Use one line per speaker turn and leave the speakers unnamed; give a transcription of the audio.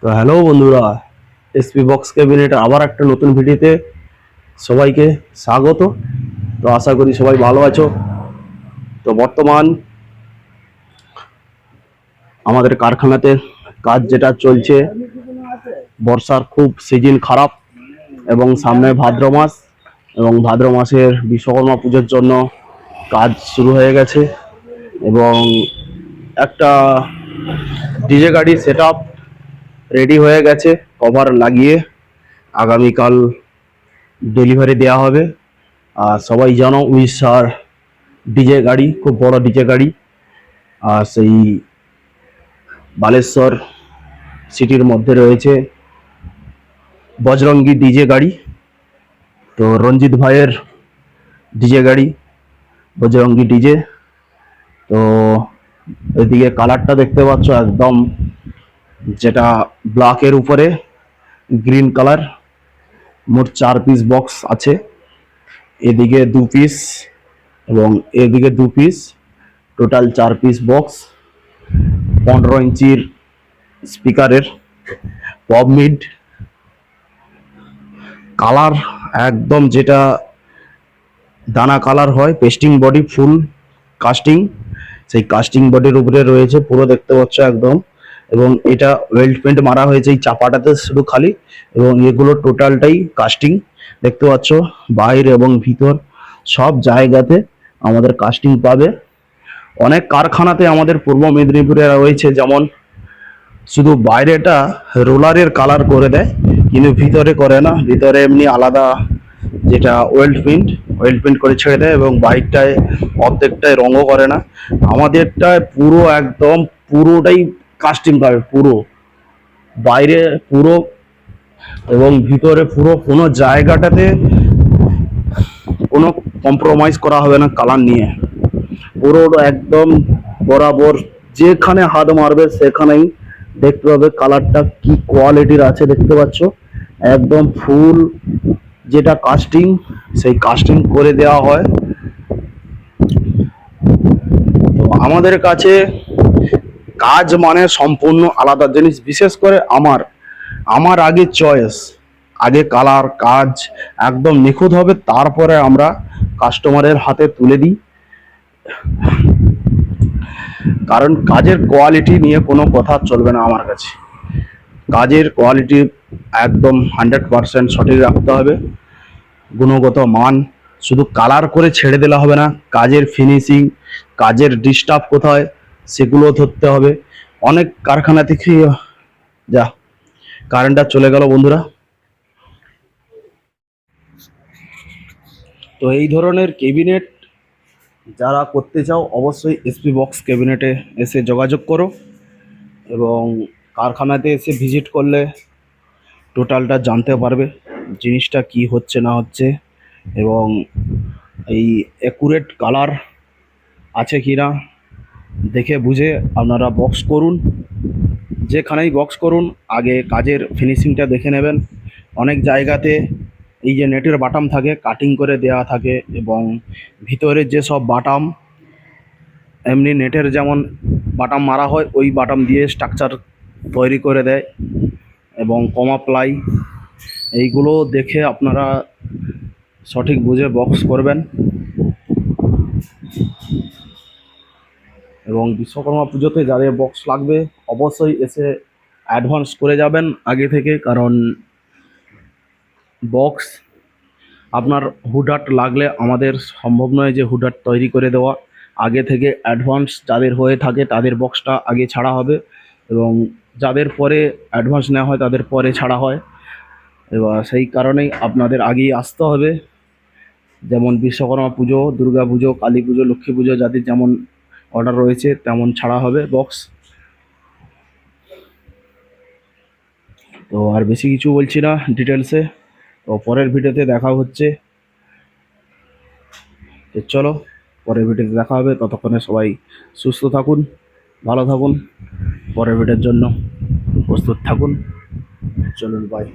তো হ্যালো বন্ধুরা, SP box cabinet আবার একটা নতুন ভিডিওতে সবাইকে স্বাগত। তো আশা করি সবাই ভালো আছো। তো বর্তমান আমাদের কারখানাতে কাজ যেটা চলছে, বর্ষার খুব সিজন খারাপ এবং সামনে ভাদ্র মাস, এবং ভাদ্র মাসের বিশ্বকর্মা পুজোর জন্য কাজ শুরু হয়ে গেছে এবং একটা ডিজে গাড়ি সেট আপ রেডি হয়ে গেছে, কভার লাগিয়ে আগামীকাল ডেলিভারি দেওয়া হবে। আর সবাই জানো উড়িষ্যার ডিজে গাড়ি খুব বড় ডিজে গাড়ি, আর সেই বালেশ্বর সিটির মধ্যে রয়েছে বজরঙ্গি ডিজে গাড়ি। তো রঞ্জিত ভাইয়ের ডিজে গাড়ি বজরঙ্গি ডিজে। তো এদিকে কালারটা দেখতে পাচ্ছ একদম, যেটা ব্ল্যাকের উপরে গ্রিন কালার। মোট 4 পিস বক্স আছে, এদিকে 2 পিস এবং এদিকে 2 পিস, টোটাল 4 পিস বক্স। 15 ইঞ্চির স্পিকারের পপ মিড কালার, একদম যেটা দানা কালার হয়, পেস্টিং বডি ফুল কাস্টিং, সেই কাস্টিং বডির উপরে রয়েছে পুরো দেখতে পাচ্ছ একদম। এবং এটা ওয়েল্ড পেন্ট মারা হয়েছে এই চাপাটাতে শুধু খালি, এবং এগুলো টোটালটাই কাস্টিং দেখতে পাচ্ছ। বাইরে এবং ভিতর সব জায়গাতে আমাদের কাস্টিং পাবে। অনেক কারখানাতে আমাদের পূর্ব মেদিনীপুরে রয়েছে, যেমন শুধু বাইরেটা রোলারের কালার করে দেয় কিন্তু ভিতরে করে না, ভিতরে এমনি আলাদা যেটা ওয়েল্ড পেন্ট করে ছেড়ে দেয়, এবং বাইকটায় অর্ধেকটায় রঙও করে না। আমাদেরটায় পুরো একদম পুরোটাই কাস্টিং পাবে, পুরো বাইরে পুরো এবং ভিতরে পুরো, কোনো জায়গাটাতে কোনো কম্প্রোমাইজ করা হবে না কালার নিয়ে। পুরো একদম বরাবর যেখানে হাত মারবে সেখানেই দেখতে পাবে কালারটা কি কোয়ালিটির আছে। দেখতে পাচ্ছ একদম ফুল যেটা কাস্টিং, সেই কাস্টিং করে দেওয়া হয়। তো আমাদের কাছে কাজ মানে সম্পূর্ণ আলাদা জিনিস। বিশেষ করে আমার আগে চয়েস, আগে কালার কাজ একদম নিখুঁত হবে, তারপরে আমরা কাস্টমারের হাতে তুলে দিই। কারণ কাজের কোয়ালিটি নিয়ে কোনো কথা চলবে না আমার কাছে। কাজের কোয়ালিটি একদম 100% সঠিক রাখতে হবে, গুণগত মান। শুধু কালার করে ছেড়ে দিলে হবে না, কাজের ফিনিশিং, কাজের ডিস্টার্ব কোথায় সেগুলো ধরতে হবে। অনেক কারখানা থেকে যা কারেন্টটা চলে গেল বন্ধুরা। তো এই ধরনের ক্যাবিনেট যারা করতে চাও অবশ্যই এসপি বক্স ক্যাবিনেটে এসে যোগাযোগ করো, এবং কারখানাতে এসে ভিজিট করলে টোটালটা জানতে পারবে জিনিসটা কি হচ্ছে না হচ্ছে, এবং এই অ্যাকুরেট কালার আছে কি না দেখে বুঝে আপনারা বক্স করুন। যেখানেই বক্স করুন আগে কাজের ফিনিশিংটা দেখে নেবেন। অনেক জায়গাতে এই যে নেটের বাটাম থাকে কাটিং করে দেওয়া থাকে, এবং ভিতরে যেসব বাটাম এমনি নেটের যেমন বাটাম মারা হয় ওই বাটাম দিয়ে স্ট্রাকচার তৈরি করে দেয়, এবং কমা প্লাই, এইগুলো দেখে আপনারা সঠিক বুঝে বক্স করবেন। এবং বিশ্বকর্মা পুজোতে যাদের বক্স লাগবে অবশ্যই এসে অ্যাডভান্স করে যাবেন আগে থেকে, কারণ বক্স আপনার হুটহাট লাগলে আমাদের সম্ভব নয় যে হুটহাট তৈরি করে দেওয়া। আগে থেকে অ্যাডভান্স যাদের হয়ে থাকে তাদের বক্সটা আগে ছাড়া হবে, এবং যাদের পরে অ্যাডভান্স নেওয়া হয় তাদের পরে ছাড়া হয়। এবার সেই কারণেই আপনাদের আগেই আসতে হবে। যেমন বিশ্বকর্মা পুজো, দুর্গা পুজো, কালী পুজো, লক্ষ্মী পুজো, যাদের যেমন অর্ডার রয়েছে তেমন ছাড়া হবে বক্স। তো আর বেশি কিছু বলছি না ডিটেলসে, তো পরের ভিডিওতে দেখা হচ্ছে। তো চলো পরের ভিডিওতে দেখা হবে, ততক্ষণে সবাই সুস্থ থাকুন, ভালো থাকুন, পরের ভিডিওর জন্য প্রস্তুত থাকুন। চলুন বাই।